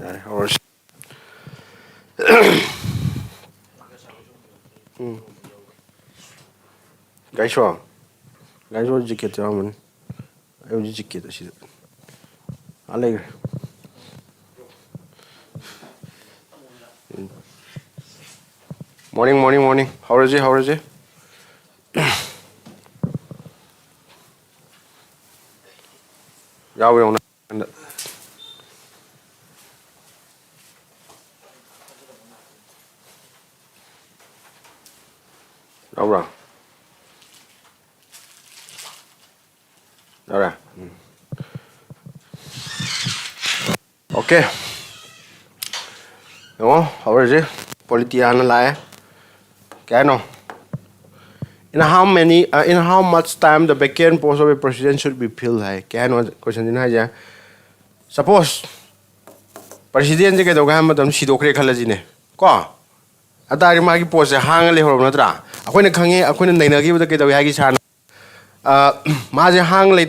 Horse. Gaisho. Gaisho jacket ramen. I was jacket. I like. Morning. How is it? Yeah, we on. All right. Okay. No, how is it? Polity analyze. Okay, no. In how much time the vacant post of a president should be filled? Hai. Okay, no question in hai. Suppose president ke doga ham madam sidokre khalajine. Ko. Atari magi post hang le horom natra. Akoina khange akoina nainagi buda ke doga hagi sana. माजे Hong ले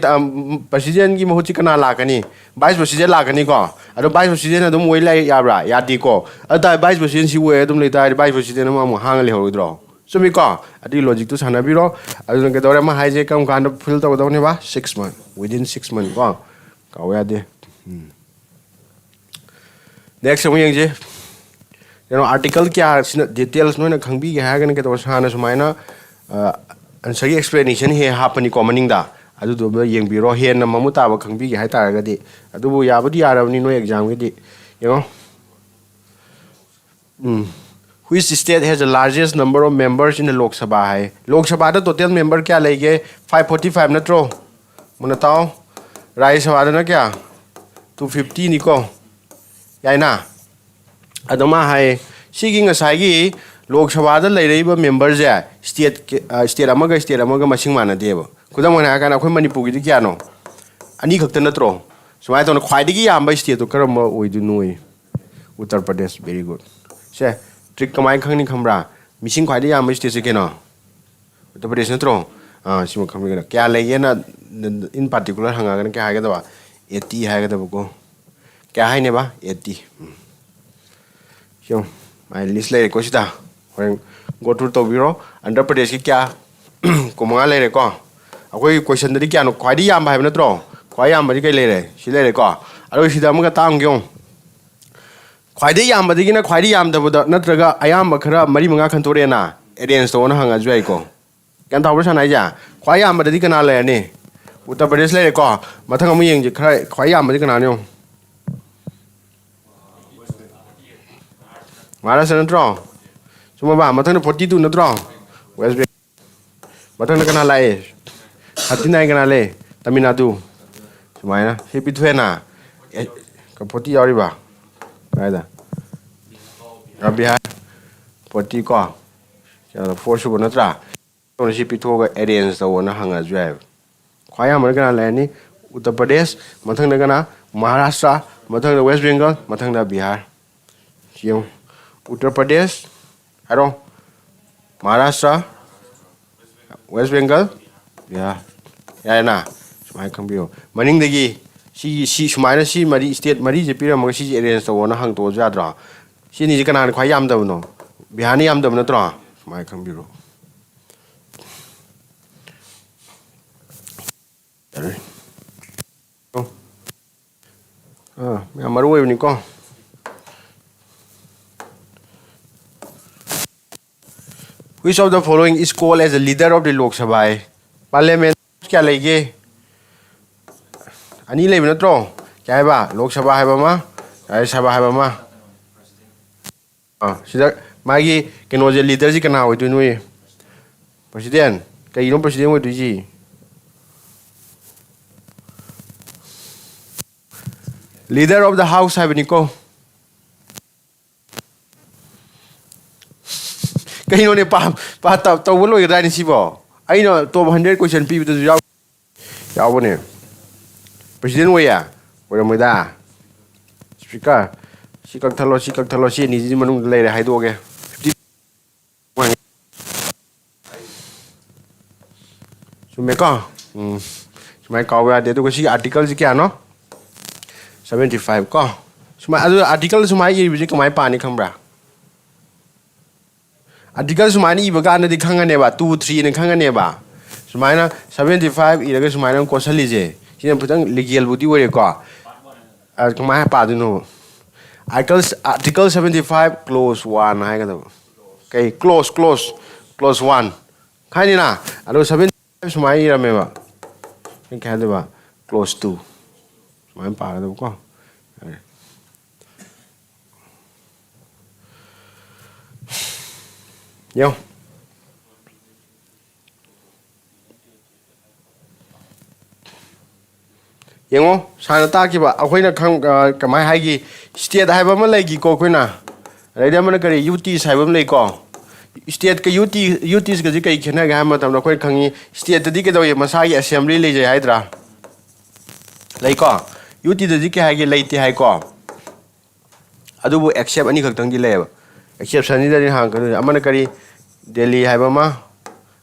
president की महुची कना लाकनी vice president लाकनी को अदो vice president अदुम ओइ लाई याब्रा यादी को अदा वाइस प्रेसिडेंट सी वे अदुम लेता वाइस प्रेसिडेंट मा हांग ले होइद्रो सुमी को अदि लॉजिक तो सानाबिरो अदुन के दौरे मा हाइजे कम कांड फिल तो दौने बा 6 months within 6 months को काव यादे नेक्स्ट हम यंग जे आर्टिकल क्या डिटेल्स नोना खंबी के हागन के तो साना सुमाइना answer explanation he happen ko maninga adu do yeng biro he na mamuta ba khangbi ge hai tar ga di adu bu ya budi arabni no exam ge di you know which state has the largest number of members in the lok sabha hai lok sabha da total member kya lege 545 natro munatao rajya sabha da na kya 250 ni ko yaina adoma hai sigi ngasai gi lok sabha da lai rei ba member je state amaga masing mana deba kudam na kana khoi manipur gi kya no ani khakta natro sumai to khwai digi yamba state to karam oidu noi uttar pradesh very good se trick kamai khangni khambra missing khwai digi yamba state se keno uttar pradesh natro sima khamri ga kya lai na in particular hanga ga kya ha ga da 80 ha ga da ko kya hai ne ba 80 so my list lai ko sida go to biro Andhra Pradesh ki kya kumanga le re ko akoi question dari kya no khwai yam ba na tro khwai yam ba kai le re si le re ko aro sida am ga tang gyong khwai yam ba gi na khwai yam da ba natraga ayam ba khara mari manga khan tore na arrange to na hanga jai ko kan taw sa nai ja khwai yam ba di kana le ni Uttar Pradesh le re ko mathang am yeng ji khara khwai yam ba di kana ne Maharashtra tro Suma ba matang na 42 na tro West Bengal matang na kana lai 39 kana le Tamil Nadu sumai na he pitwe na ka 40 yari ba ai da Bihar 40 ko ya 4 su na tra to na si pitho ga arrange to na hanga jai khwaya ma kana le ni Uttar Pradesh matang na kana Maharashtra matang na West Bengal matang na Bihar siyo Uttar Pradesh Aro Maharashtra West Bengal yeah na sumai khambio maning dagi si sumai na si mari state mari je pira ma si arrange to na hang to ja dra si ni kana khwai yam da no bihani yam da na tra sumai khambiro me amaru ni ko Which of the following is called as the leader of the Lok Sabha? Parliament kya lege? Ani lebe na tro? Kya hai ba? Lok Sabha hai ba ma? Rajya Sabha hai ba ma? Sida magi keno je leader ji kana hoi tu noi. President, kai no president hoi tu ji. Leader of the house hai ni ko. Kaya no ne pa tao wo loi ra ni si bo ai no top 100 question pi tu yaw bo ne president wo ya wo mo da speaker sikak thalo si ni ji manung lai ra hai do ge sume ko sumai ka wa de to si article ji kya no 75 ko Sumai adu article sumai iri kamai pani khambra. Article sumai ni ibaga na di khangane ba 2 3 ne khangane ba. Sumai na 75 iraga sumai na kosali je. Sina putang legal budi wore ko. Kamai pa du no. Article 75 clause 1 hai ka do. Okay, clause 1. Khani na. Adu 75 sumai ira me ba. Ken kha de ba clause 2. Sumai pa do ko. Yo. Yengo sana ta ki ba akhoi khang kamai hai gi state hai ba ma lai gi ko khoi na lai da man kari UT sai ba lai ko state ka UT ga ji kai khena ga ma tam khoi khangi state di ke do ye masa gi assembly lai je hai dra lai ko UT da ji ke hai gi lai ti hai ko adu bu accept ani khak tang di lai ba exception ni da ni hang ka amana kari Delhi hai ba ma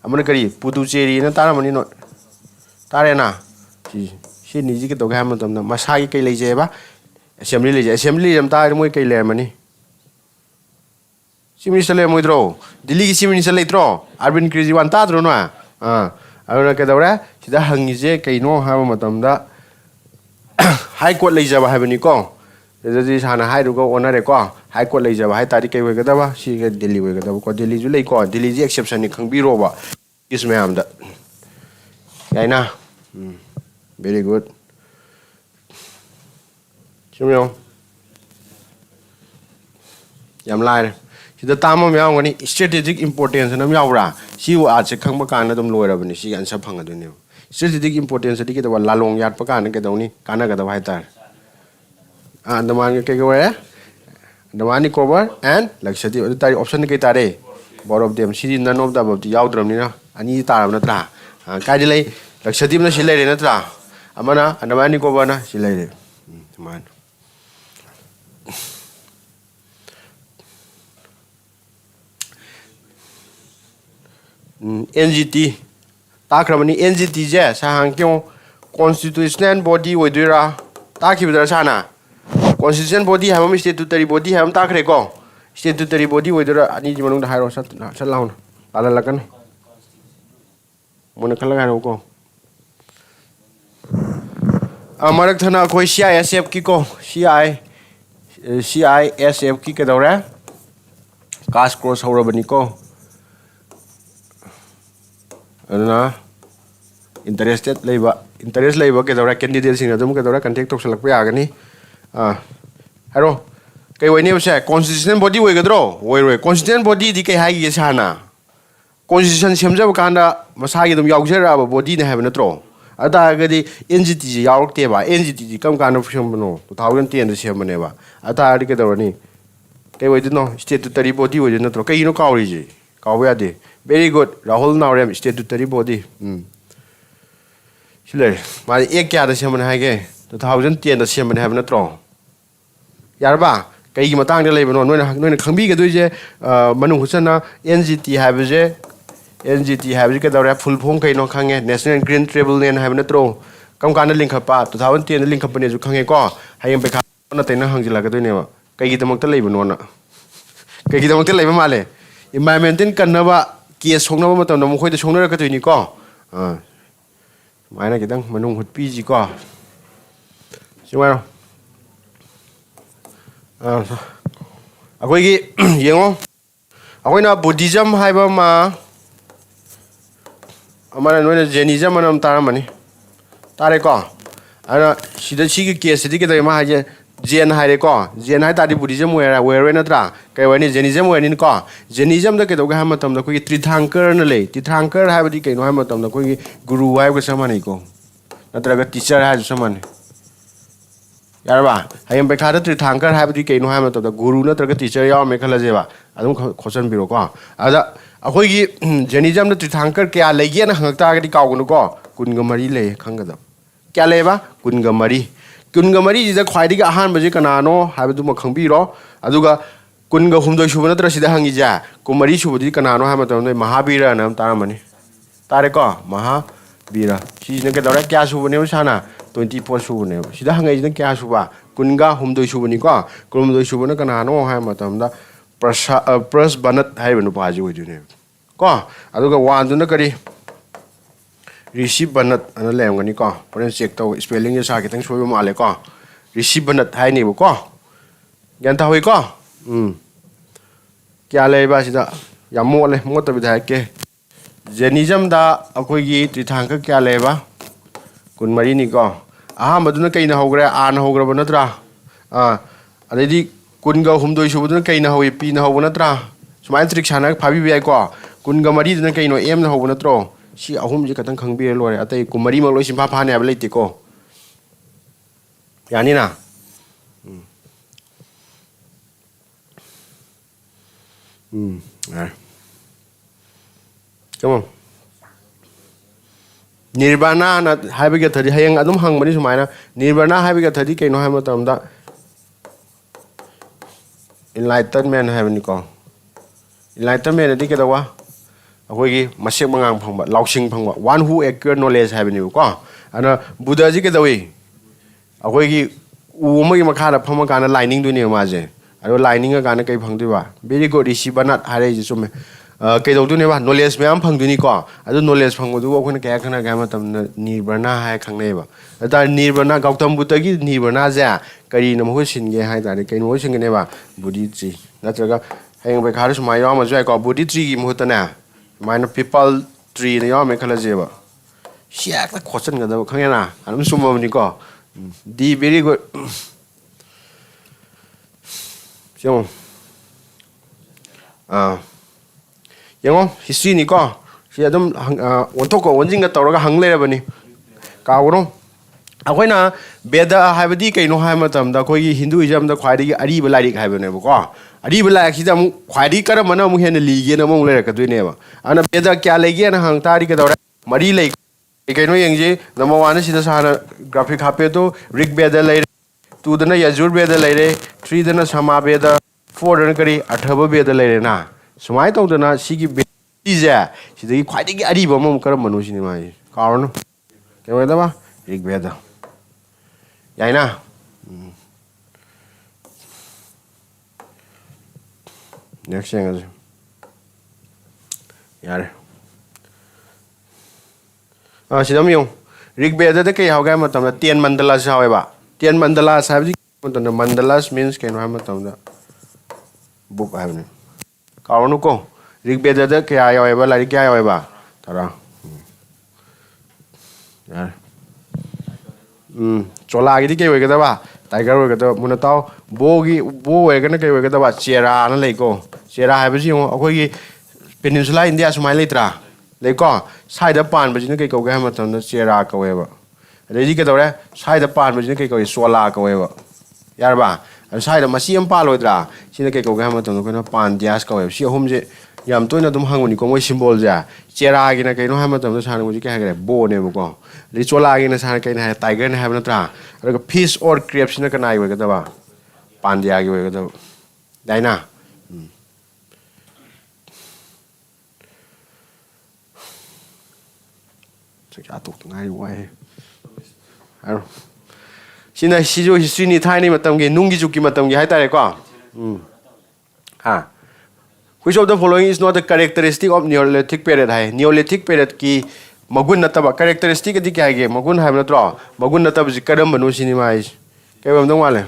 amana kari Puducherry na tara mani no tare na si ni ji ke to ga ma tam na masa gi kai lai je ba assembly jam ta mo kai le mani si minister le mo dro Delhi gi si minister le tro Arvind Kejriwal ta dro no aruna ke dawra sida hangi je kai no ha ma tam da high court lai ja ba ha bani ko Jadi sana hai ruko owner ko high court lai jaba hai tarik kai wega daba si ke Delhi wega daba ko Delhi ju lai ko Delhi ji exception ni khang bi ro ba isme am da yai na very good chumyo yam lai si da tama me ngani strategic importance na yaw ra si wa che khang ba kan na dum loi ra bani si an sa phang adu ne strategic importance di ke da la long yat pa kan ke da ni kana ga da hai tar Andaman ke where Andaman Nicobar and Lakshadweep the option ke tare both of them see none of the above the yaudram ni na ani taram na tra kaidilai Lakshadweep na silai na tra amana Andaman Nicobar na silai man NGT takramani NGT je sahang kyo constitutional body oidira takibdra sana Constitution body have a statutory body have takre ko statutory body whether ani jimanung da hairo sat laun ala lakan mon khala ga ko amarak thana koi CISF ki ko CISF ki ke dawra cash cross hora bani ko ana interest laiba ke dawra candidate sing adum ke dawra contact tok salak pa agani Hello. Kay wani ba constitutional body we gadro. We constitutional body di kay hai sana. Constitution semja ba kana masagi dum yaujera ba body ne have na tro. Ada gadi NGT ji yauk te ba NGT ji kam kana phum no 2010 da sem ne ba. Ada ri ke do ni. Kay we no statutory body we na tro. Kay no kauri ji. Kaw ya de. Very good. Rahul Naurem statutory body. Sile. Ma ek kya da sem ne hai ge. 2010 da sem ne have na tro. Yarba kai matang de lebo no khangbi ga doi je manu husana NGT have je NGT have je ka dawra full form kai no khange National Green Travel Lane have na tro kam kana link pa 2010 link company ju khange ko hayem pe kha na te na hangjila ga doi ne ba kai gi tamok ta lebo no na kai gi tamok ta lebo male environmental kan na ba case songna ba matam no khoi de songna ka doi ni ko mai na ki dang manung hut pi ji ko Siwaro Akoigi yengo Akoina Buddhism haiba ma Amana no Jainism manam taramani Tare ko Ana sida chigi case di ke ma haje Jain haire ko Jain hai tadi Buddhism where na tra kai wani Jainism wani ko Jainism da ke do ga matam da koi Tirthankar na le Tirthankar haiba di ke no matam da koi guru hai ko samani ko natraga teacher hai samani Yarba, I am Bekata Tirthankar have the Kano Hamlet of the Guru Natraga teacher Yam Mekalajeva. I don't question Biroka. Ada Ahogi Jainism the Tirthankar Kia Legian Haktagati Kaunuko, Kungamari Le Kangada. Kaleva, Kungamari. Kungamari is a quite a hand Bajikanano, have to Makambiro, Aduga Kunga Humdo Shubanatra Sidahangija, Kumari Shubudikanano Hamaton, Mahabira and Taramani. Tareko, Mahabira. She's naked Kashu Nevsana. 24 su ne sida hanga ijin kya su ba kunga humdoi subani ko kumdoi subana kana no ha matamda pras banat hai banu paji ojune ko aduga wanduna kari rishi banat ana lemgani ko paren check taw spelling ya sa kitang soiba male ko rishi banat hai ni ko gan ta hoi ko kya leba sida yammo le mo ta bidha ke Jainism da akoi gi trithang ka kya leba kun mari ni ko aha maduna kaina hogra an hogra banatra adedi kunga humdoi subuduna kaina hoyi pi na hobuna tra sumai trick sana phabi bi ai ko kunga mari duna kaino em na hobuna tro si ahum ji katang khangbi lore atai kumari ma loi sim pha pha ne ab leiti ko yani na come on Nirvana na haibiga thadi hayang adum hangmani sumaina Nirvana haibiga thadi kaino hai matamda enlightenment haibani ko enlightenment adi kedawa akoigi masek mangang phangba lausing phangba one who acquire knowledge haibani ko ana buddha ji kedawi akoigi umagi makhara phama kana lining duni maje aro lining ga kana kai phangdiwa very good rishi banat hare ji sume kai do duni ba knowledge myam phangduni ko adu knowledge phangdu akhona kaya khana ga matam nirvana hai khangnei ba ata nirvana gautam buddha gi nirvana ja kari na mo singe hai ta kai mo singe ne ba buddhi tree natraga heng be khar sumai yo ma jai ko buddhi tree gi mo ta na maina people tree ne yo me khala je ba siak ta khosan ga da khang na anum summa ni ko di very good Yung yung history ni ko siya dum wontok ko wonjing ga tawra ga hang le bani ka wono akoina Veda haibadi kaino hai matam da koi Hinduism da khwaidi ari balari khai bane ko ari balai khi jam khwaidi kar mana mu hen li ge na mu le ka duine ba ana Veda kya le ge na hang tari ka dawra mari le kaino yengje number 1 sida sana graphic hape to Rig Veda le 2 dana Yajur Veda le 3 dana Sama Veda 4 dana kari Athava Veda le na sumai to dana sigi ja sidagi khwaidi gi ari ba mu kar manu sini mai karon ke weda ba Rig Veda yaina next thing is yare sidam yung Rig Veda da kai hauga matam da 10 mandalas hawe ba 10 mandalas habi matam mandalas means kai no matam da book habi kaunu ko Rig Veda da kai hawe ba lari kai hawe ba tara yare chola gi kai we ga ba tiger we ga muna taw bo we ga na kai we ga ba chera na le ko chera ha ba ji ngo akoi gi peninsula India sumai le tra le ko sai da pan ba ji na kai ko ga ma tam na chera ka we ba re ji ka do re sai da pan ba ji na kai ko sola ka we ba yar ba sai da masi am pa lo tra si na kai ko ga ma tam ko na pan dias ka we si hom je yam to na dum hanguni ko moi symbol ja chera gi na kai no ha ma tam na sa na mo ji ka ga bo ne mo ko le chola gi na sa kai na tiger na ha na tra ro fish or crabs na ka nai we ga da ba pan dia gi we ga da dai na 자 또 ngai wai aro sina sijo history ni thai ni matam ge nungi juki matam ge hai tare ko which of the following is not a characteristic of Neolithic period hai Neolithic period ki magun nataba characteristic di kya ge magun hai natro magun nataba ji kadam banu sini mai kai bam dong wale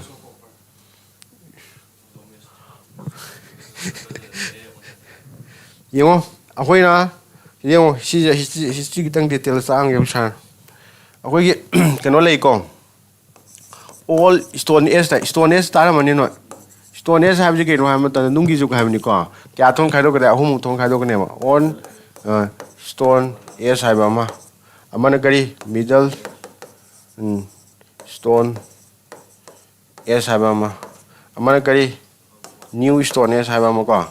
yemo ahoi na yemo history kitang details ang yem san akoi gi kano lei ko all stone age tara mani no stone age have ji ke no ha mata nungi ju ha ni ko kya thong khai do ka ahum thong khai do ka ne ma on stone age ha ba ma amana kari middle stone age ha ba ma amana kari new stone age ha ba ma ko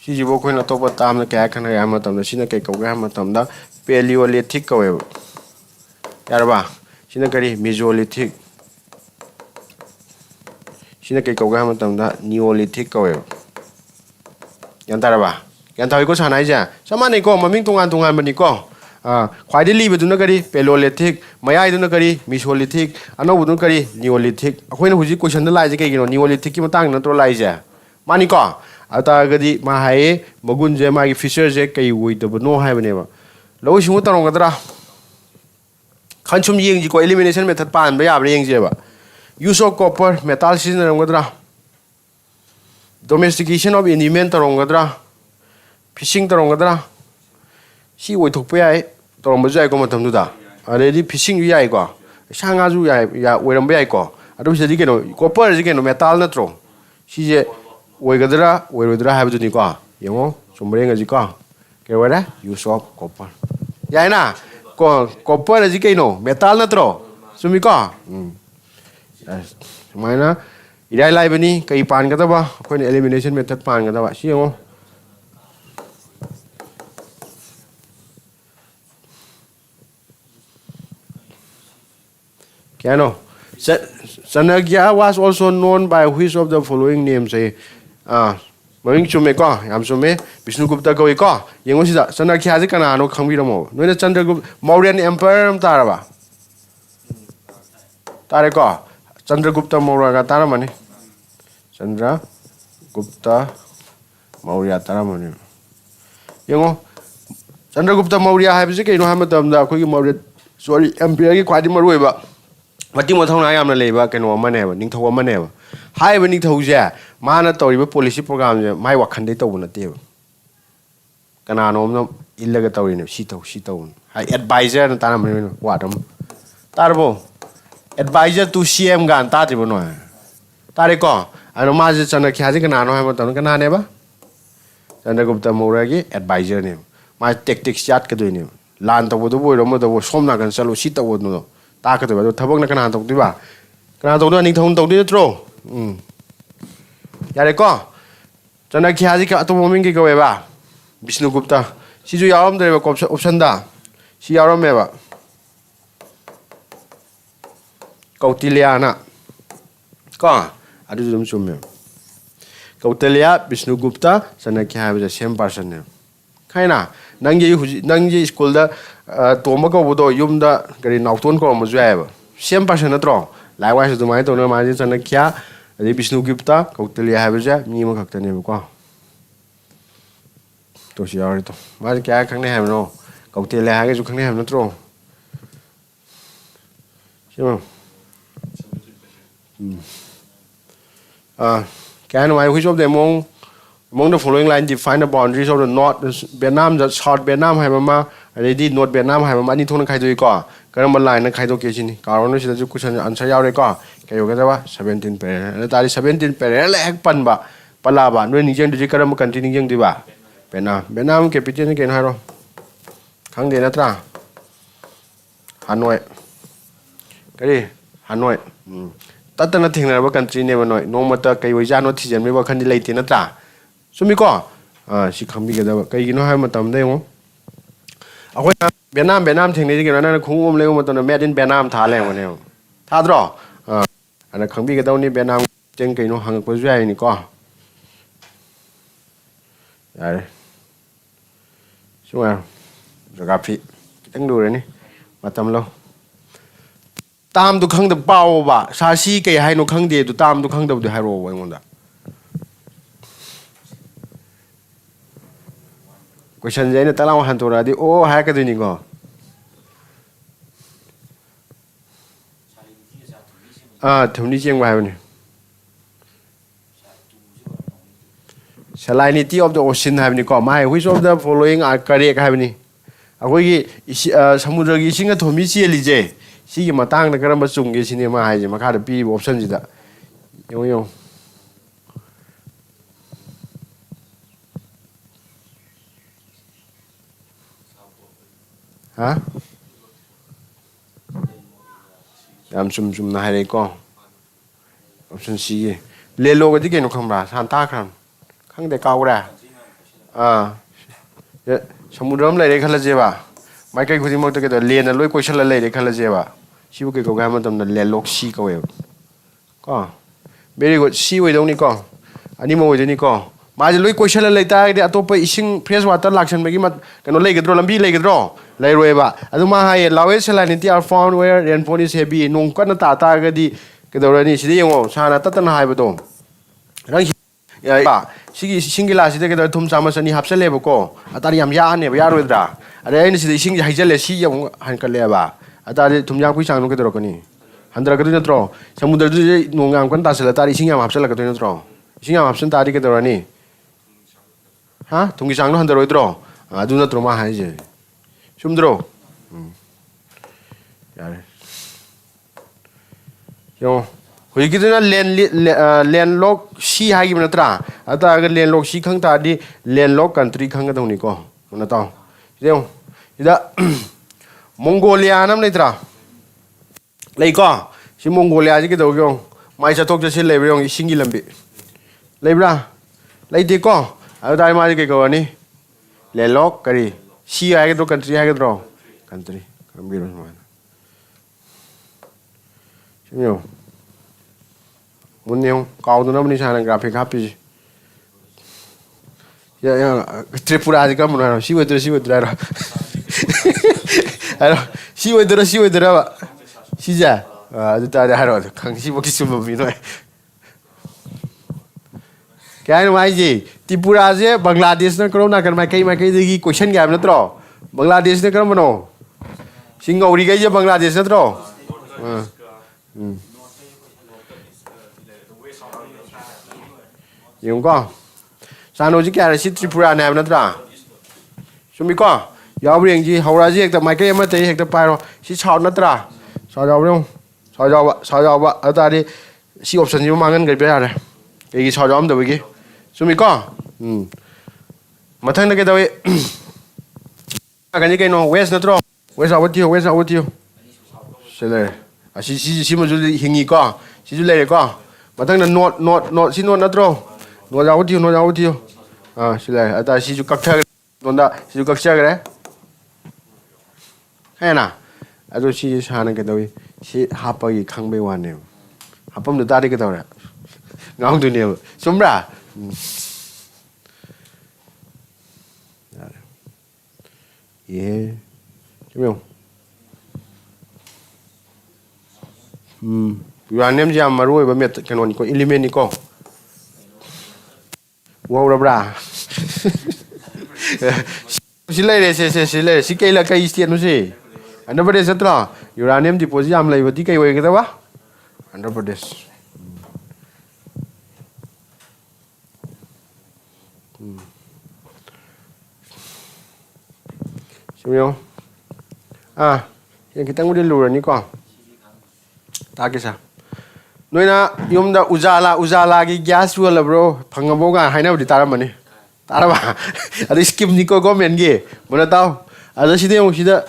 si jibo ko na to pa tam na kya khana ya ma tam na sina kai ko ga ma tam da Paleolithic ko we yar ba sina kari Mesolithic sina kai ko ga ma tam da Neolithic ko we yan tara ba yan tawi ko sanai ja sama nei ko maming tungan ba ni ko ख्वाइदे लीबदुना करी Palaeolithic मयाइदुना करी Mesolithic अनौबदुना करी Neolithic अखोइना हुजि question लाइजे कइगिनो Neolithic की मतंग नत्रो लाइजे मानी को अतागदी मा हाये मगुनजे मागी feature जे कई ओइदबनो हायबनेबा लौ सिमु तरंगदरा खनसुम येंगजी को एलिमिनेशन मेथड पान बे याबरे येंगजेबा यूज ऑफ कॉपर मेटल सिजनरंगदरा domestication of element तरंगदरा फिशिंग तरंगदरा सी ओइथोकपे याय तरंबजु याय को मतमदुदा अरेदी फिशिंग यु याय को सांगाजु याय या ओइरंबे याय को अदु सिदि केनो कॉपर जि केनो मेटल नत्रो सिजे ओइगदरा ओइरोदरा हाबजुनि को यंगो सुमरेंग जि को केवरा यूज ऑफ कॉपर याय ना को कॉपर जि केनो मेटल नत्रो सुमि को सुमाइना इराय लाइबनी कई पानगदबा अखोइना एलिमिनेशन मेथड पानगदबा सि यंगो Kano. Sanagya was also known by which of the following names? Maring chume ko, yam chume, Vishnugupta ko iko. Yengo sida Sanagya ji kana ano khambiramo. Noina Chandragupta Mauryan Emperor taraba. Tare ko. Chandragupta Maurya ka taramani. Chandragupta Maurya taramani. Yengo Chandragupta Maurya habise ke no hamatamda ko ki Maurya sorry Emperor ki kwadi maruiba. Mati mothong ayam na leba keno maneba ningthaw maneba haiba ningthawje mana tawriba policy program je mai wakhande tawna teba kana nom no illaga tawrine si taw hai advisor na tanam ne wadam tarbo advisor to CM gan ta tribo no tare ko ano ma je chana khya je kana no ha ma taw kana ne ba Chandragupta Maurya gi advisor ne ma tactics chat ka doine lan taw do boy ro mo do somna kan chalo si taw no ताकत बा थबक न कना तौदिबा कना तौदो नि थौन तौदि नत्रो यारे को चनख्या जी का तो मोमिंग के गवेबा विष्णुगुप्ता सिजु यावम देबा ऑप्शन दा सि यावम मेबा कौटिल्य ना को अदु जुम सुमे कौटिल्य विष्णुगुप्ता चनख्या हाबे सेम पर्सन ने खाइना नंगी स्कूल दा तोमा कौबदो युमदा गरी नाउतोन को मजु याबा सेम पर्सन नत्रो लाइकवाइज दुमाय तोना माजे चनख्या अदि विष्णुगुप्ता कौटिल्य हाबजा मी म खक्तने को तो सियार तो माजे क्या खंगने हाबनो कौटिल्य हागे जु खंगने हाब नत्रो SIM can why which of them among the following lines define the boundaries of the North Vietnam, the South Vietnam, Hamama, already North Vietnam, Hamama, Nitona Kaidoiko, Karama line, Kaido Kitchen, Carona, the question answer Yaureka, Kayogava, 17 pair, that is 17 pair, like Panba, Palaba, no Nijan to Jikaram continuing diva. Benam, Capitan again, Haro. Hang the Natra Hanoi. Kari, Hanoi. Tata nothing never country never know, no matter Kayojano Tijan, never can delay in a tra. Sumiko, she can be together. You know how much they want. Benam thing, they get another cool lemon on a made in Benam Thailand. Tadro, and I can be only Benam, think you know, hung up with any car. Sure, Geography, can do any, but I'm low. Tam to come the bow, Sashi, I no come there to Tam to come to the hero. Wonder. Question Jane Talam Hantora, the oh, hacker didn't go. Tunisian Wavani. Salinity of the ocean having a my which of the following are correct having a way Samudra gishing a Tomisi Lige. See Matang the Karamasung is in my eyes, Makata P. options that. Yo. Huh? I'm some Naharico. Option C. Lelo again come back, Santakram. Hang the Kaura. Samudram lady Kalajeva. Michael could not get a lane and look lady Kalajeva. She will go gamut on the Lelok sea go. Very good. She will only go. Animo with any call. My Louis Coachella later, the Atopa ishing press water laction, make him can lake a draw and be like a draw. Lairoeba. Aduma high lowest salinity are found where rainfall is heavy. Nung kana tata gadi kedorani sidi yung sana tatan high beto. Rang ya singila sidi kedor tum sama sani hapsale boko. Atari yam ya ne ya rodra. Ada ini sidi sing hijale si yung hankaleba. Atari tum yang pisang nung kedorokani. Handra kedu netro. Samudra tu nung ang kan tasela tari sing yam hapsala kedu netro. Sing yam hapsan tari kedorani. Ha? Tungi sang no handra rodro. Adu netro ma haije. Sumdro. Yo. Hui kita landlock si hai gimana tra? Atau agar landlock si khang tadi landlock country khang katong ni ko. Mana tahu? Yo. Ida Mongolia nam ni tra. Lei ko. Si Mongolia je kita orang. Mai satok je si lei orang singi lambi. Lei bra. Lei di ko. Atau tadi mai ke ko ni. Landlock kari. Si hai ke country hai ke tro. Country. Kambir mana. Yo. Munyong kau tu nama ni sana grafik happy. Ya Tripura aja kamu nara. Siwa tu ada. Ada siwa tu apa? Sija. Itu tak ada haro. Kang siwa kisah begini. Kaya nama aje. Tripura aja Bangladesh na kalau nak kan makai lagi question gap na tro. Bangladesh na kalau mana? Singauri aja Bangladesh na tro. Yung ko. Sano ji kaya si Tripura na na tra. Sumi ko. Yaw ring ji haura ji ekta mai kai ma te ekta pairo si chao na tra. Sao yaw ring. Sao yaw ba atari si option ji mangan gai ba ya. Ke gi sao yaw am da gi. Sumi ko. Mathang na ke dawi. Kan ji kai no west na tro. West out you. Sele. Si mo ju hingi ko. Si ju le ko. Mathang na not si not na tro. No out you. Sila. Ata si ju kakcha nonda si ju kakcha gre. Hai na. Ado si sana ke dawi si hapa gi khangbe wan ne. Hapam da tari ke daw ra. Ngau du ne. Sumra. Ye. Chimyo. Uranium jam maroi ba met kanon ko element ni ko. Wow rabra. Silai si kai la kai stian no si. Andhra Pradesh atra uranium deposit am lai bati kai wai kita ba? Andhra Pradesh. Simyo. Yang kita ngudi lura ni ko. Ta kisa. Noina yumda ujala gi gas wala bro phangabo ga haina budi taramani taraba adi scheme ni ko government gi mona taw ada sidi mo sida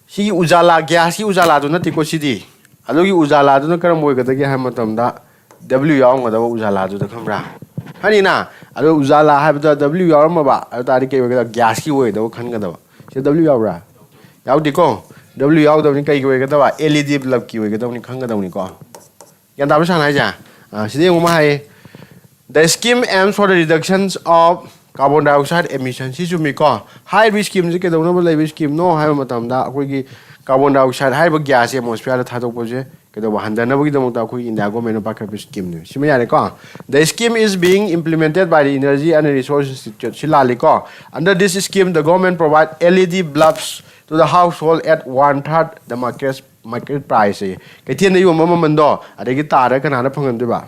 si ujala gas ki ujala do nati ko sidi adogi ujala do karam boy gada gi ha matam da w yaw ngada ujala do da khamra hani na ado ujala ha da w yaw ma ba ado tari ke ga gas ki woy da khan gada se w yaw ra yaw di ko w yaw da ni kai gi gada ba led bulb ki woy gada ni khang gada ni ko Yang tahu sana aja. Sini yang umai. The scheme aims for the reductions of carbon dioxide emissions. Si cumi ko. High risk scheme je kita orang boleh risk scheme no high macam dah. Aku lagi carbon dioxide high bagi gas atmosphere ada thadok poje. Kita bahan dana bagi kita macam aku India go menu pakai scheme ni. Sini ada ko. The scheme is being implemented by the Energy and Resources Institute. Silali ko. Under this scheme, the government provide LED bulbs to the household at 1/3 the market price. Cái thiên này mà mình đó, ở đây cái tà đấy cái nào nó phong được ba?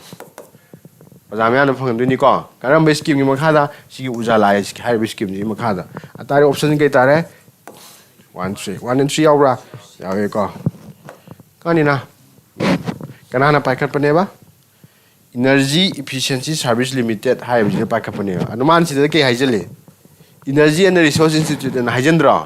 Bây giờ mình nó phong được ni co. Cái nào base scheme nhưng mà khác ra, chỉ ujala hay base scheme nhưng mà khác ra. Ở đây option cái tà đấy, 1 and 3 out ra, ya vậy co. Cái này na, cái nào nó phải cắt bên này ba? Energy Efficiency Service Limited hay bây giờ phải cắt bên này. Anh mang chỉ cái hay chứ lệ. Energy and Resource Institute là hay chân rồi.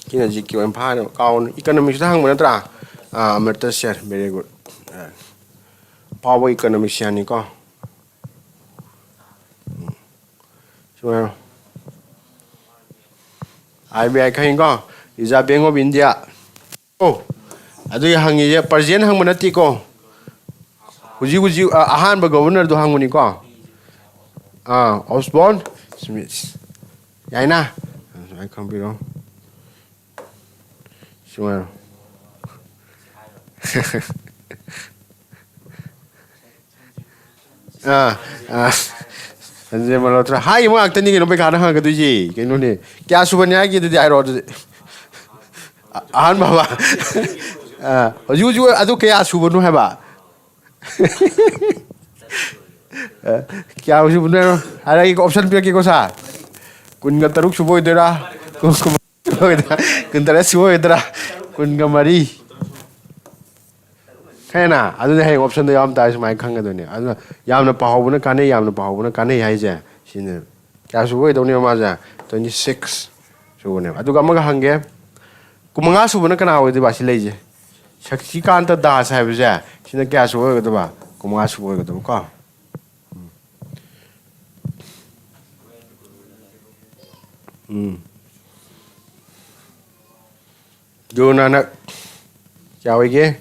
Kina jiki wan pa no kaun economics hang mana tra merta share very good power economics yani ko so IBI khain ko Reserve Bank of India adu hang ye percent hang mana ti ko Huji ahan ba governor do hanguni ko. Osborne Smith. Yaina. I can't be wrong. Sure. Anh mà nó hai mà tên gì nó bị khá hơn cái gì cái nó này kia số bên nhà kia thì ai rồi anh bảo you adu kia số bên nó hay bà kia số bên nó hay là cái option kia có sao kun cái taruk số bên đó kun taruk số bên đó kun cái mari hay na adu này hay option đó yam tai số mai khăng cái đó này adu yam nó bảo hộ nó cái này yam nó bảo hộ nó cái này hay chứ xin kia số bên đó này mà ra 26 số bên này adu cái mà cái hàng cái kumanga số bên nó cái nào vậy thì lấy chứ Shaktikanta Das hai bây xin kia số cái đó ba kumanga số cái đó có Guru Nanak chào anh kia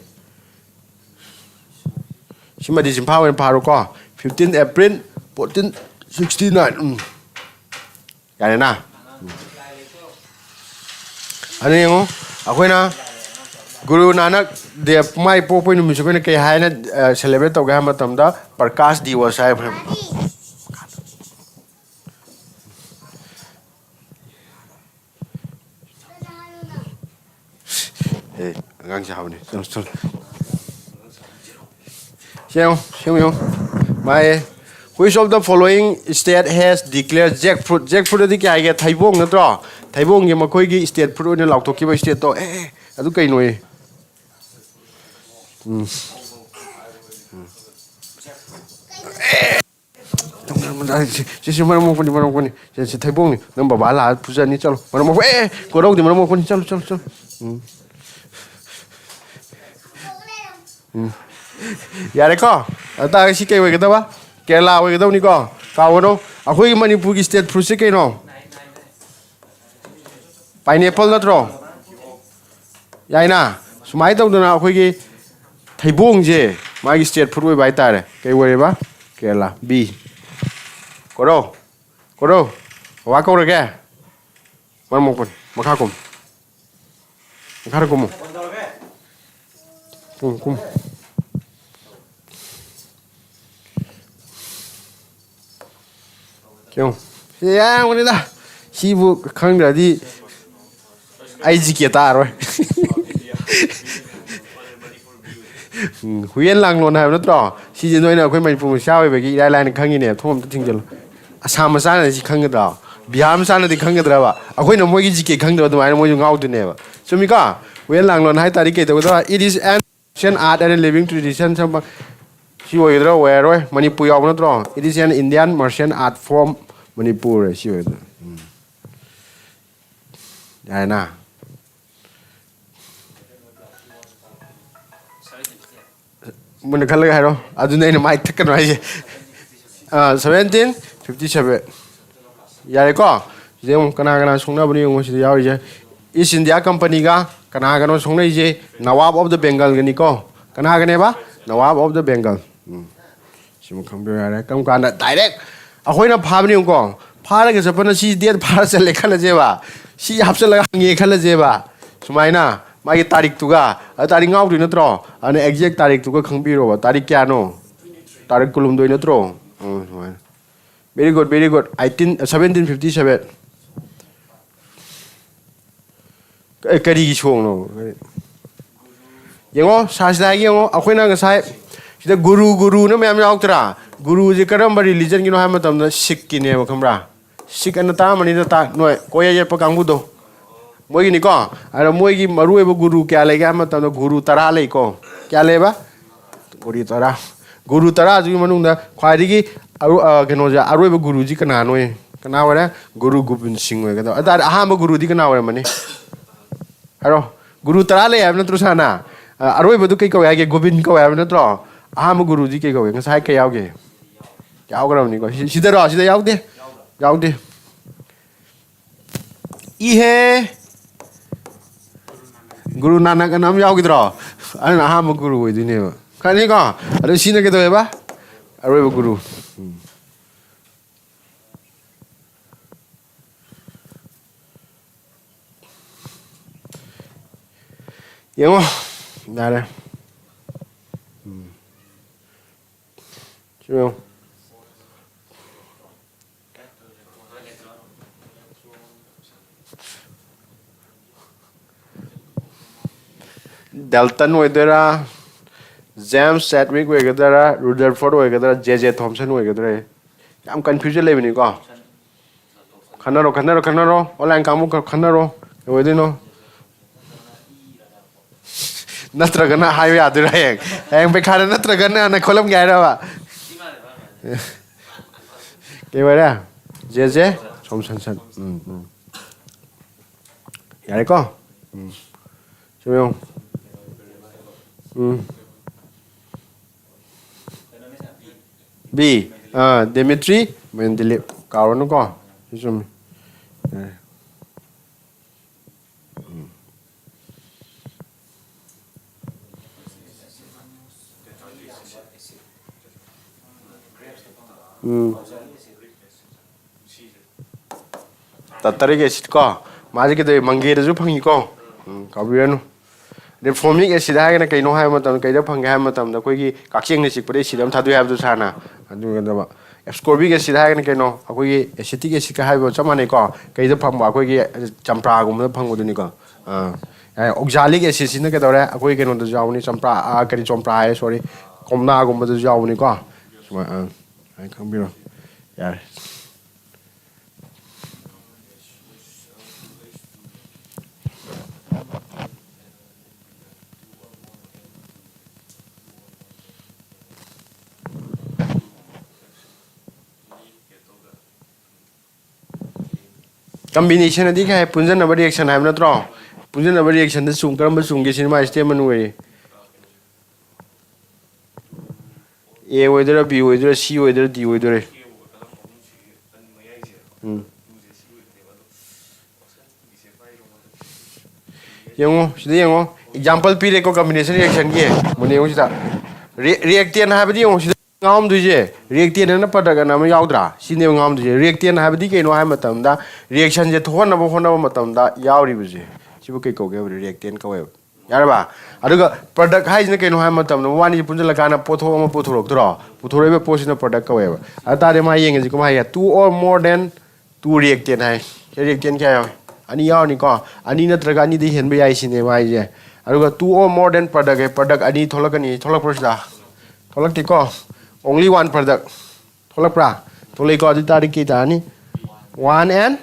xin mời đi xin phao anh phao có 15 April 1469 cái này na anh em không quên na Guru Nanak de mai po po numi sukoi na kay hai na celebrate tau ga matam da Prakash Diwas hai ngang chào này xem my which of the following state has declared jackfruit jackfruit thì cái thái bông nữa đó thái bông nhưng mà coi cái state fruit này lọc thuộc cái state đó adu cái nuôi Jadi mana mau pun jadi thai bông ni, nama bapa lah puja ni calo, mana mau kau dah di mana mau pun calo. Ya deh kau, ada si kau kita apa? Kerala kita ni kau, kau no, aku ini Manipur ki state fruit sih no, pineapple na tro, ya ina, semai tahu tu na aku ini thai bông je, mai state fruit baik tak ada, kau apa? Kerala B. Koro, wa kau rega, mana mau pun, makar kum, kum. Kau, ya mana dah, si bu kang jadi, IG kita rồi. Huyen lang luôn hay nó trò, si dân nói nào khuyên mình phụ sao về cái Đài Loan khang như này, thôi mình tin chưa? Assam sana là chỉ khang cái đó, Bihar sana thì khang cái đó ba, khuyên nó mỗi cái gì cái khang đó, tụi mình mỗi dùng ngau tụi này ba. So mình có, huyen lang luôn hay ta đi cái đó, it is an ancient art and a living tradition, xong ba, si vậy đó, where rồi, Manipur nó trò, it is an Indian martial art form Manipur rồi, si vậy đó. Đây na. Mình khá là hay rồi, adu này mai thắc cái này 1757 ya đấy có riêng kana sung na bani yung si yaw je East India Company ga kana sung na je Nawab of the Bengal gani ko kana gane ba Nawab of the Bengal sim khang bi ya kam kana direct akoi na pha bani yung ko pha la ke sapana si date pha se lekha la je ba si hap se la nge khala je ba sumai na mai tarik tu ga tarik ngau tu na tro ane exact tarik tu ga khang bi ro ba tarik kya no tarik kulum doi na tro very good 1757 cái gì chuông nó yang sao sai yang aku nak saya kita guru nó memang yang tera guru je kadang religion kita hamil tam Sikh kini apa kamera Sikh anda tahu mana ta noi koya je pakang budo moi gini ko ada moi gi maru ebo guru kya lagi hamil tam guru tara lagi ko kya leba guru tara juga manung dah kau ini keno je aru ebo guru ji kena noi kena apa guru Gobind Singh kata ada aham guru di kena apa mana Haro, guru terale ya, benar terus sana. Arwah betul kau ya, Gobind kau ya, benar terus. Aham guru ji kau ya, ngasai kau ya, kau kerana ni kau. Sida yau deh. Ihe, Guru Nanak kan nama yau gitu. Aham guru itu ni, Hani ko. Ado sina ke to ba? Aro guru. Yung dale. Chịu Dalton oidera James Chadwick oidera Rutherford oidera J.J. Thompson oidera yam confusion lebini ko khanaro online kamu khanaro oidino natragana highway adura heng be khara natragana na kholam gaira ba ke bara J.J. Thompson yare ko chịu B. Dimitri Mendeleev. Kau nó có. Chứ Tattaric acid ko. Magic the Mangere Zupangi ko. Kabiano. The formic acid hai na kaino hai matam kaida phanga matam da koi gi kakcheng ni sikpare sidam thadu hai du sana adu ga ascorbic acid hai na kaino akoi gi acetic acid ka hai bo chamane ko kaida phangba akoi gi champra gum da phangbu ni ko oxalic acid sin ka dore akoi kaino da jawni champra kari champra hai sorry komna gum da jawni ko suma ai khambiro yar combination adi kai punjan number reaction hai na tro punjan number reaction da sum karam sum ge sin ma stem manu we A whether B whether C whether D whether yango sida yango example pi ko combination reaction ge mune yango sida reactant ha badi yango sida ngam duje reactant na pada ga na ma yaudra sine ngam duje reactant ha badi kaino ha matam da reaction je thon na bo hona matam da yauri buje sibu kai ko ge reactant ka we yaraba aduga product hai ne kaino ha matam no wani punjala kana potho ma potho rok tro potho rebe posina product ka we atare ma yeng ji ko ma ya two or more than two reactant hai reactant kya ani yaw ni ko ani natraga ani de hen be ai sine ma je aduga two or more than product ani tholakani tholak prosda tholak ti ko only one product tholak pra tholai ko tari ki tani 1 and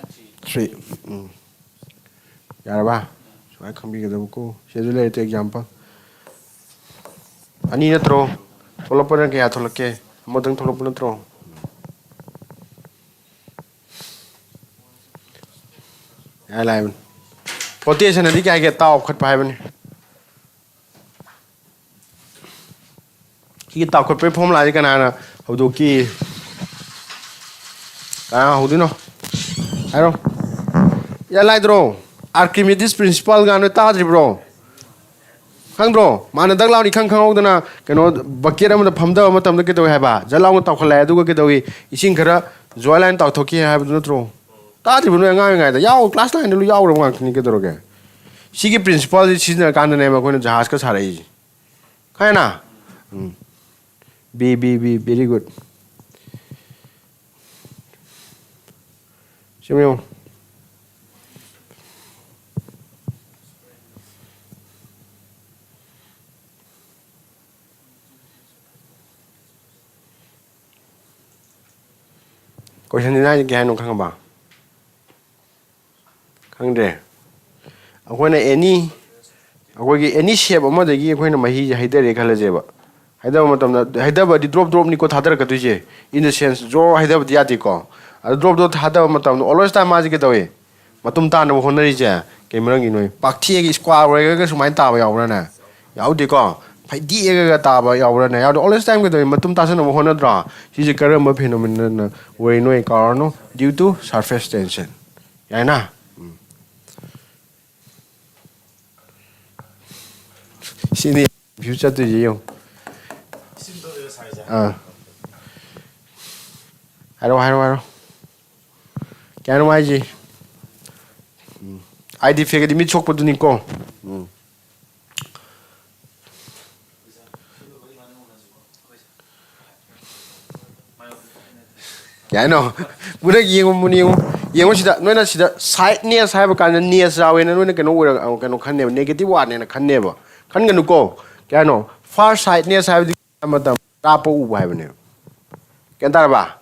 3 yaraba so I khambi ga ko schedule to example ani natro tholak pa ke ya tholak ke modang tholak pa natro ai lai potation adi ka ge taw khat pai bani ki taw khat pe form la kana na hodo ki hodo no aro ya lai dro Archimedes principle ga no ta dri bro khang bro mana dak law ni khang khang dana kano bucket am da phamda matam da ke to hai ba jalaw taw khala adu ga ke to ising khara joy line taw thoki hai bu no tro ta dri bu no ngai da yaw class line lu yaw ro ngang ni ke to ge sigi principle ji na kan ne ma ko na jahaz ka sarai khai na B very good Simeon question ni na ge han no khang ba khang de akoi na any akoi gi any shape ama de gi akoi na mahi ja haidare khala je ba haidaba matam na haidaba di drop ni ko thadar ka tuje in the sense jo haidaba dia ti ko drop thadaba matam no always time ma ji ke tawe matum ta na honari je ke merang gi noi pakthi gi square re ga sumai ta ba yaw na na yaw di ko phai di ga ta ba yaw na yaw always time ke tawe matum ta sa na hona dra si je karam phenomenon na we noi ka no due to surface tension ya na sini future tu je yo Haro. Can I ji? I did figure the mid chok to Nico. I know. Would I give money? You want that? No, that's the side near Cyber near Saw and no can over can never negative one and I can never. Can go? Can know. Far side near Cyber Madam Rapo Avenue. Can that ba?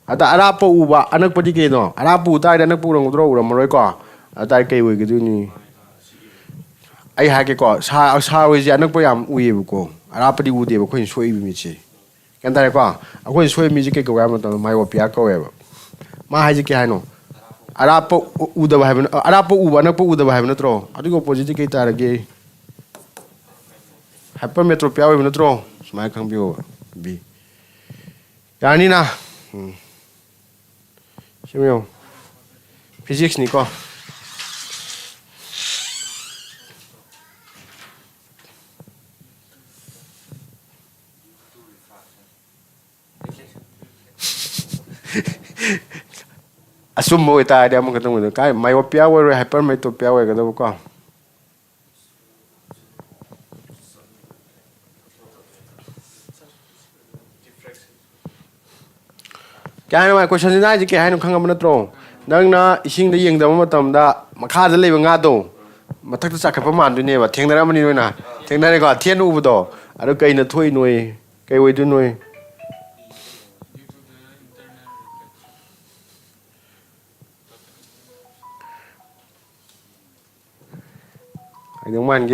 At the Arapo Uba, Anapoticano, Arapu died and a Purong draw, Morocco. At I gave you. I had a cause. How is Yanapoyam? We will go. Arapati would have a queen sway me. Can that go? I will sway music go out on my Opiaco ever. My Hajikano. Arapo would have Arapo Uanapo would have a throw. I do opposite again. Hypermetropia in a throw. My computer. B. Yanina. Physics Nico. Assume mo ita dia mo katong mo kay myopia or hypermetropia or kada ko. Kaya naman question na ji kaya no khanga mo na tro. Nang na ising da yeng da mo matam da makha da leiba nga do. Mathak ta chakha pa man du ne ba thengnara mani na. Thengnare ko thien u do. Aro kai na thoi noi kai wei du noi. I don't want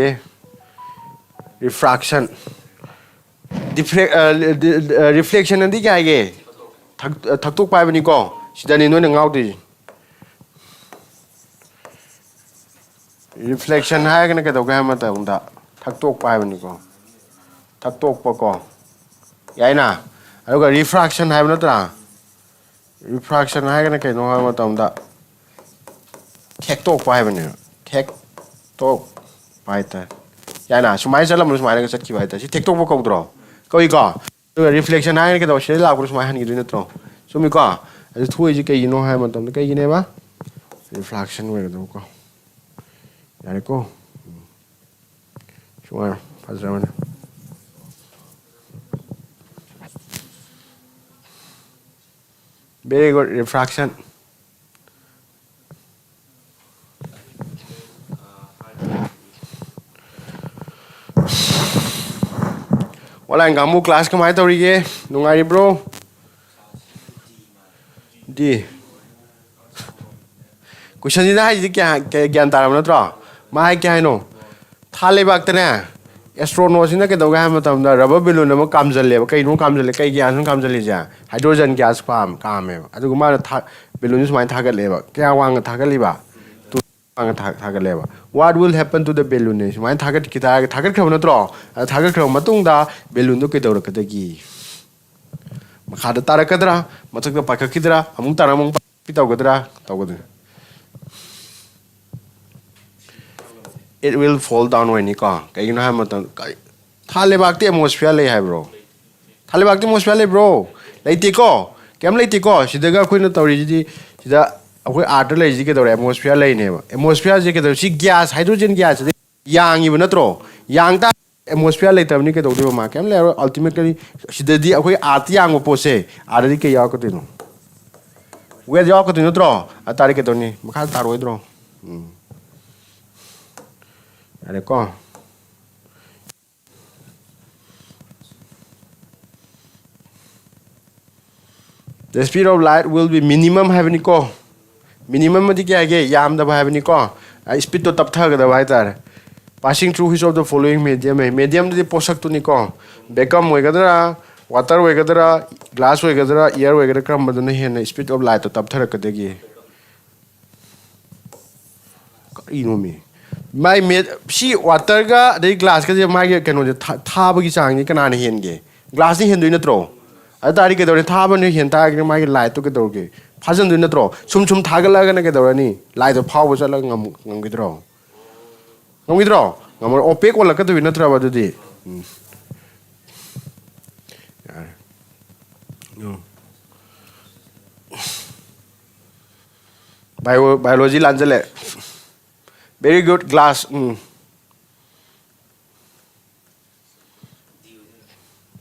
refraction. Reflection and the guy. Taktuk by Nico. She done in winning out. Reflection high gonna get a grammar down that. Taktuk by Nico. Taktuk Poco. Yana. I got refraction have not. Refraction high gonna get no hammer down that. Take talk by Avenue. Take talk. Paita. Yana, so my salam was my second. She take over control. Go you go. Reflection, I get a shell out with my hand in the throw. So me go. As 2 you know, I'm on the gay never. Reflection, where do go? There you go. Sure, Pazarana. Very good refraction. Wala ang gamu class kamay to rige nungari bro di question din hai kya gyan taram na tro mai kya no thale bak tane astronaut sina ke doga ham tam da rubber balloon ma kamjal le kai no kamjal le kai gyan kamjal le ja hydrogen gas farm kam me adu ma balloon smai thagat le ba kya wang thagat li ba what will happen to the balloon is my target kita target khaw na tro target khaw matung da balloon do ke dor ka gi makha da tara kadra matak da pakha kidra amung tara amung pitaw gadra taw gadra it will fall down when ni ka kai na ha matam thale bak te atmosphere le hai bro thale bak te atmosphere le bro leite ko kem leite ko sidaga khoina tawri ji sida अखोई art ले जी के दौरे atmosphere ले ने atmosphere जी के दौरे सी gas hydrogen gas यांग इब नत्रो यांग ता एटमॉस्फेयर ले तबनी के दौरे मा केम ले अल्टीमेटली सिददी अखोई आर्ट यांग पोसे आरदी के याक तिनो वे याक तिनो त्रो अतारी के तोनी मखा तारोय द्रो अरे को the speed of light will be minimum have ni ko minimum madi kya ge yam da bhai ni ko speed to tap thag da bhai tar passing through which of the following medium de posak to ni ko become hoy gadra water hoy gadra glass hoy gadra air hoy gadra kram madna he speed of light to tap thar ka de gi ino me mai me si water ga de glass ka je mai ge keno je tha ba gi chang ni kana ne hen ge glass ni hen do na tro atari ke dore tha ba ne hen ta ge mai light to ke dor ge फाजन दुन नत्रो सुम सुम थागला गना के दौरानी light फाव चल ngam gidro ngamor opek wala ka tu natra ba dudi Biology lanjale. Very good. Glass.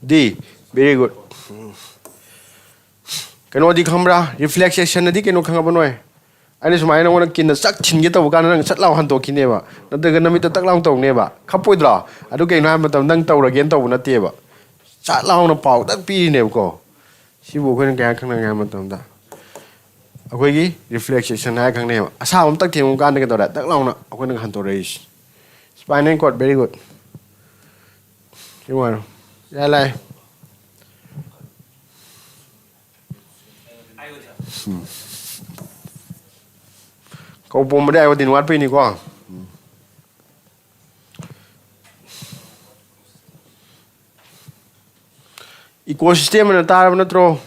D. Very good. Kano di khamra reflection na di kano khanga banoi. Ani sumai na wona kin sak thinge to kan nang chat law han to kineba. Nadaga namit tak law to neba. Khapoidra. Adu ke na matam nang to ra gen to na teba. Chat law na pau tak pi ne ko. Sibu ko nang khang nang matam da. Akoi gi reflection ha khang ne. Asa om tak thim kan ke to da tak law na akoi nang han to reis. Spinal cord very good. You want? Ya lai. Kau pun benda awak dinuat pe ni ko. Ecosystem na tar na tro.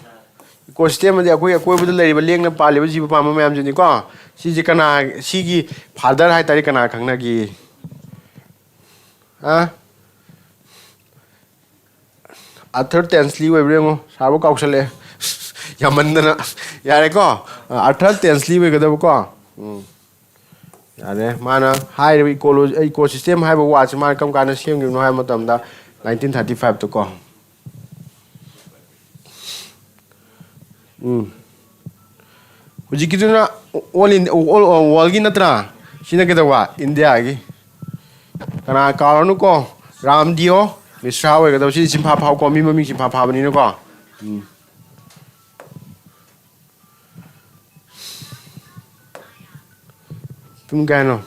Ecosystem de akoi bud lei ba leng na pa le ba ji pa ma mam ji ni ko. Si ji kana si gi father hai tari kana khang na gi. Ha? A third tensely we brengo sabo kausale. Yamandana. Yare ko. A third tensely we ga ko. Yare mana hai ecology ecosystem hai ba watch man kam kana sem gi no hai matam da 1935 to ko. Uji kituna all world gi natra sina ke wa India gi kana karanu ko Ramdio Misra we ga do si simpha phau ko mi mi simpha pha bani no ko. Tum gano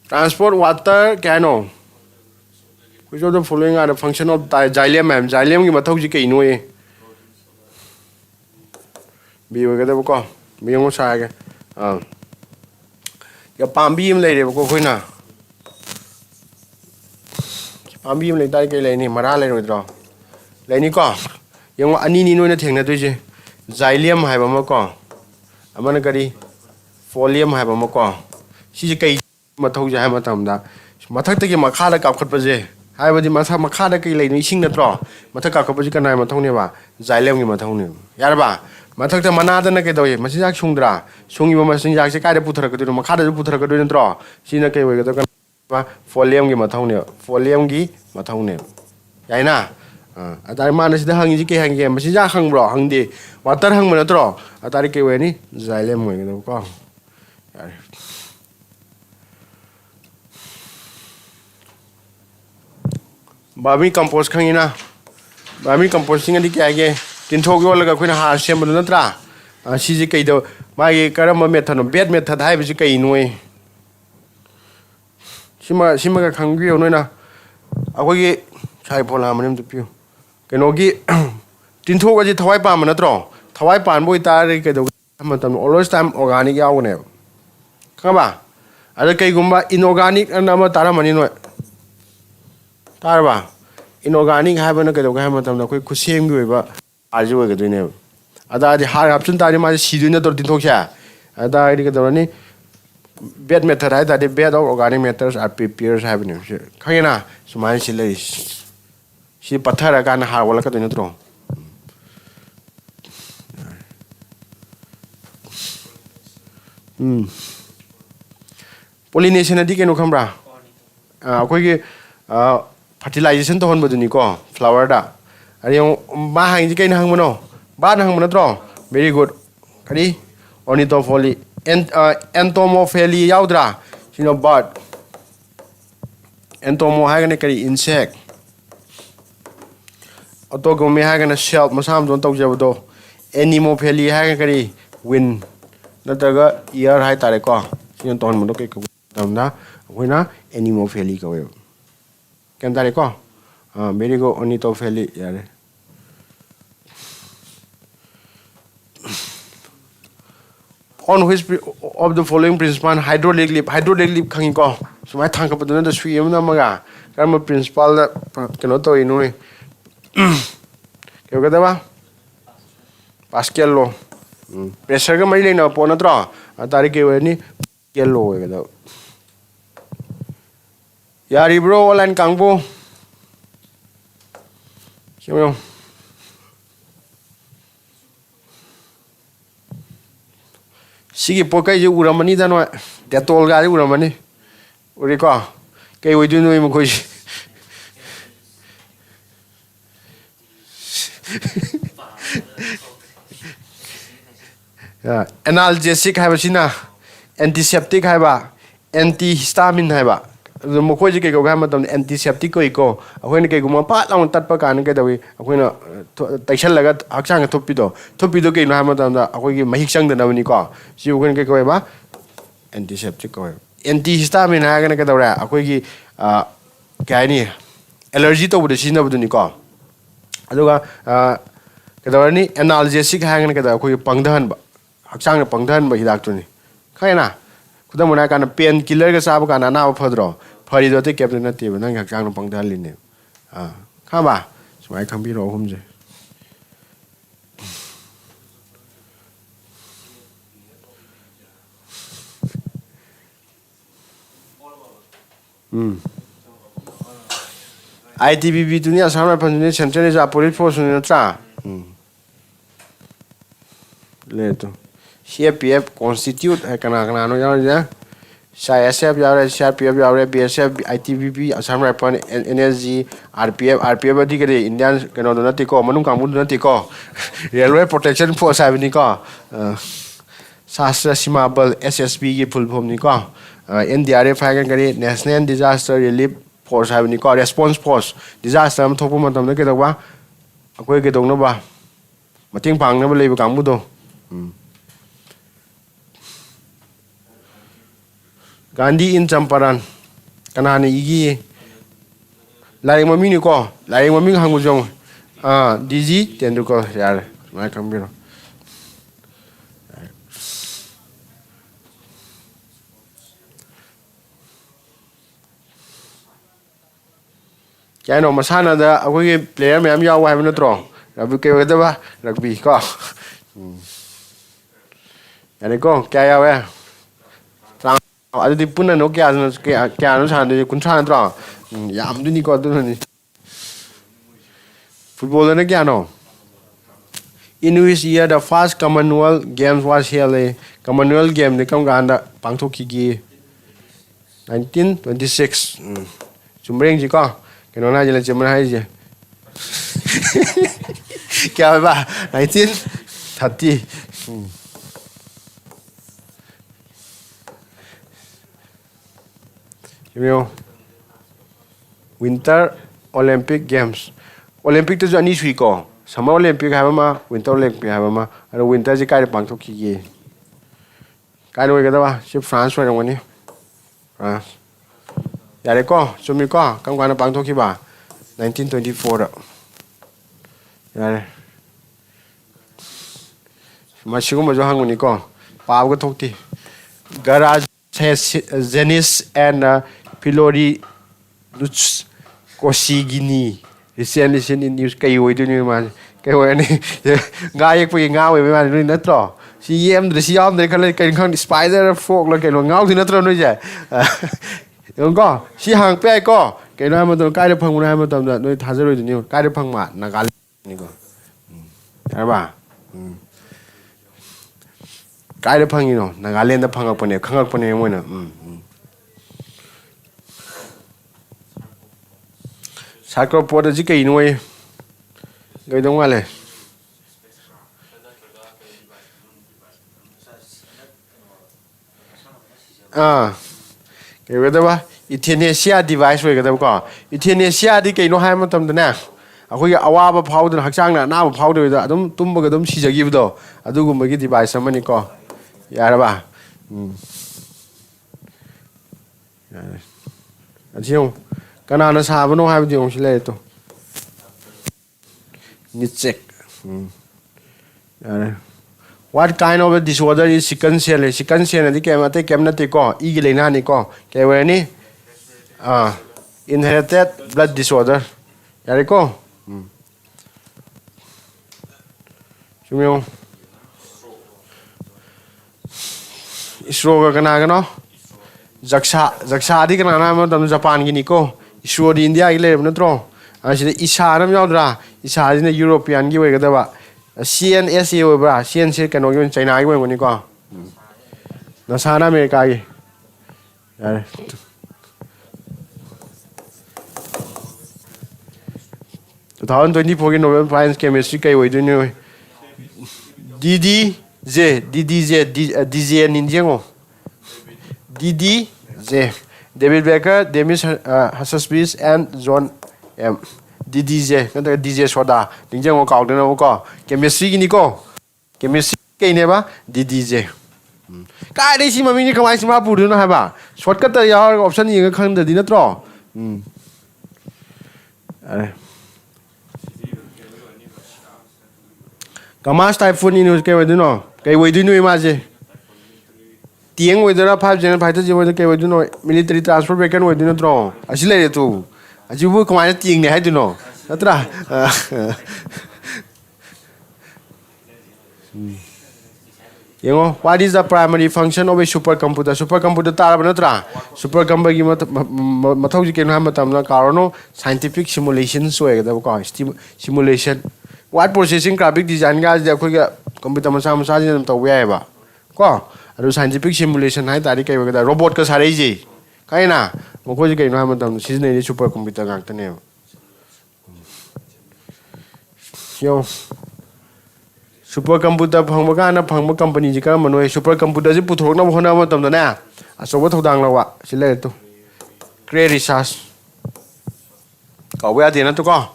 transport water gano which of the following are the function of xylem ma'am xylem ki mathau ji kai no e bi we ga da ko mi ngo sa ga ya pambi im le de ko khoina Ambi am le dai ke le ni mara le ro dro le ni ko yang ani ni no na theng na tu je xylem hai ba ma ko amana kari folium hai ba ma ko si je kai ma thau ja hai ma tam da ma thak te ki ma kha da kap khat pa je hai ba di ma sa ma kha da kai le ni sing na tro ma thak ka kap ji ka nai ma thau ne ba xylem ki ma thau ne yar ba ma thak te mana da na ke do ye ma si jak sung dra sung yi ma sin jak se kai da pu thar ka du ma kha da pu thar ka du na tro si na ke we ga to Folium gi mathau ne folium gi mathau ne yai na atari mana sida hangi ji ke hangi ma si ja hang bro hang di water hang mana tro atari ke we ni xylem we ga ko Bami compost khangi na Bami composting adi kya ge tin thok yo laga khoina ha sem na tra si ji kai do ma ge karam method no bed method hai bi ji kai noi Sima ka khang gi no na akoi gi chai phola manem tu piu ke no gi tin tho ga ji thawai pa ma na tro thawai pan boi ta ri ke do ma tam always time organic yaw ne ka ba ada kai gumba inorganic na ma tara mani no tar ba inorganic ha ba na ke do ga ma tam na koi khusem gi ba arju ga do ne ada di har option ta ri ma si du na tor tin tho kya ada ri ke do ni Bed method hai that the bed of organic matters are prepared happening. Kaya sumain sila si pathar ka na har wala ka to nitro. Pollination adi kenu khambra. Koi ki fertilization to hon baduni ko flower da. Ari ma hang ji kai na hang mano. Ba na hang mano tro. Very good. Kadi ornithopoli entomophagy yaudra sino bird entomo haga ne kari insect autogamy haga na shell masam don tau jabdo animophagy haga kari wind nataga ear hai tare ko sino ton mo ke ko tamna hoina animophagy ko kan tare ko very go ornithophagy yare On which of the following principle hydraulic leap khangi ko sumai thang ka paduna da sui am na maga karma principle da keno to inui ke ga da ba Pascal law pressure ga mai le na po na tro atari ke we ni yellow gitu. Yari bro online kangbo. Siapa? Sigi pokai je uramani dan wa detol ga je uramani. Uri ko kai wujud nu imu koi. Analgesic hai ba sina antiseptic hai ba antihistamine hai ba mokoi je kai ko ga matam antiseptic ko iko akoi ne kai guma pat laung tat pa kan kai dawi akoi na taisal laga hakchang ga thopido kai no ha matam da akoi gi mahik chang da na ni ko si akoi kai ko ba antiseptic ko antihistamine ha ga ne kai dawra akoi gi kai ni allergy to bu de sin na bu ni ko aduga kadawani analgesic ha ga ne kai da akoi pangdhan ba hakchang na pangdhan ba hidak tu ni khai na kudam na kan pain killer ga sab kan na phadro phari do te kep na te ba nang hakchang na pangdhan lin ne kha ba smai kham bi ro hum je ITBB tu ni asam ra pan ni central ja police force ni tra le tu CPF constitute hai kana kana no yaw ja CSF yaw re CPF yaw re BSF ITBB asam ra pan NSG RPF adi ke Indian kano do nati ko manung kamu do nati ko railway protection force hai ni ko Sastra Sima Bal SSB ki full form ni ko NDRF hai kan kare National Disaster Relief Force hai ni ko response force disaster am thopu matam na ke da wa akoi ke dong na ba mating pang na ba lei ba kamu do Gandhi in Champaran kanane igi lai mami ni ko lai mami hangu jong DG Tendulkar yar mai kambiro kaya no masana da akoi player mayam yaw hai na tro rabi ke da ba rugby ko yani ko kaya yaw adi punna no kya no san de kun san tro yam du ni ko du ni football ne kya no in which year the first Commonwealth Games was held Commonwealth game ne kam ganda pangthok ki 1926 chumreng ji ko keno na jela chemra hai je kya ba 1930 Winter Olympic Games Olympic to ani sui ko Summer Olympic ha ma Winter Olympic ha ma aro winter ji kai pang thok ki kai no ga da ba si France wa ngani France yare ko chumi ko kam kana pang thok ki ba 1924 yare ma sigum ma jo hanguni ko pa ga thok ti garage Zenis and Pilori Kosigini recently seen in news kai oi du ni man kai oi ni nga yek pi nga oi man ni natro si yem de si yam de kan kai khang spider frog la kai lo ngau thi natro no ja yong ko si hang pe ko kai na ma to kai de phang na ma tam da noi tha jaro du ni kai de phang ma na ga ni ko ba kai de phang ni no na ga len da phang ak pone khang ak pone mo na Sacro Port ji kai noi gai dong wale kai ga da ba euthanasia device we ga da ko euthanasia di kai no hai ma tam da na akoi awa ba phau da hakchang na na ba phau da adum tum ba ga dum si jagi do adu gum gi device amani ko yara ba adiong kana na sa bano hai diong sile to ni check what kind of a disorder is sickle cell ni ke mate kem na te ko i gi leina ni ko ke we ni inherited blood disorder yare ko chumyo stroke kana no Jaksa di kana na tam Japan gi ni ko Isro di India gi le natro asida Isa nam yaudra Isa ni European gi we ga da ba CNSA we bra CNC kano gi China gi we ni ko na sa na America gi yare 2024 gi Nobel Prize Chemistry kai we du ni DDZ ninjengo DDZ David Becker, Demis Hassasbis and John M. DDZ kata DJ soda ninjengo kau dena ko chemistry gini ko chemistry kai ne ba DDZ kai dei si mami ni kamai sima pu du na ha ba shortcut ta ya option yin khang da di na tro Kamas typhoon ni kai we du no kai we du no ma je Tiang we dera 5 January fighter je we kai we du no military transfer beacon we du no tro asile tu ajibu kamai tiang ne hai du no natra Yengo, what is the primary function of a supercomputer? Supercomputer tara natra supercomputer gi mathau ji ken ha matam na karono scientific simulation so e da ko simulation what processing graphic design ga ja ko ga computer ma sa ji nam taw ya ba ko adu scientific simulation hai tari kai ga robot ka sare ji kai na mo ko ji kai no ha matam si ne supercomputer ga ta ne yo supercomputer phangba ka na phangba company ji ka manoi supercomputer ji puthok na hona ma tam da na asoba thodang lawa sile to create research ka wa de na to ko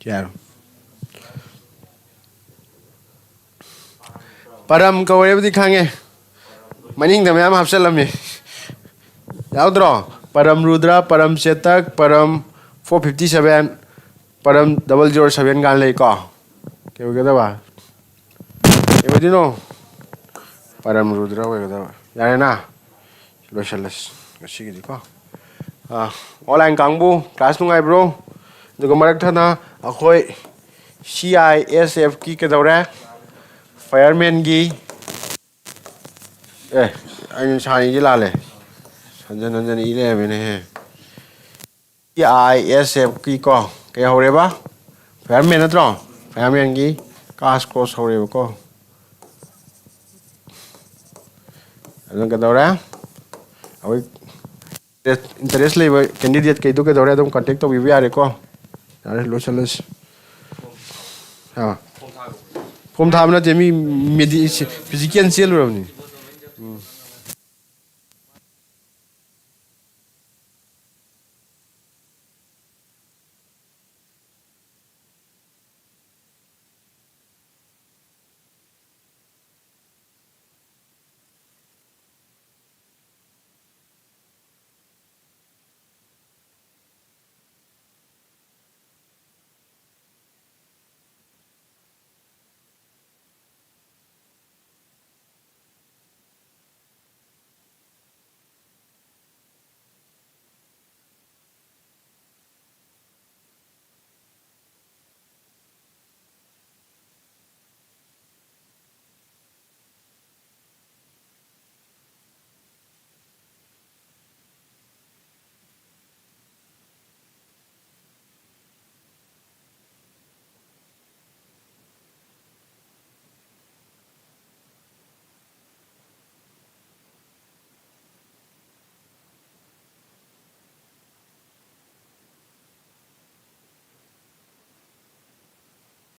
Claro. Param ka we di khange maning da myam hapsalami yaudro param rudra param chetak param 457 param 007 gan le ko ke we ga ba e we di no param rudra we ga ba ya na lo shalas ka shi gi ko online kangbu class nu ngai bro Duga marak thana akhoi CISF ki ke dawra fireman gi anh sai ji la le sanjan ile me ne CISF ki ko ke hore ba fireman na tro fireman gi cast course hore ko anh ke dawra awi interest le candidate ke du ke dawra dum contact to bi are ko Are lo chalas. Ha. Phom tham na te mi physical cell ro ni.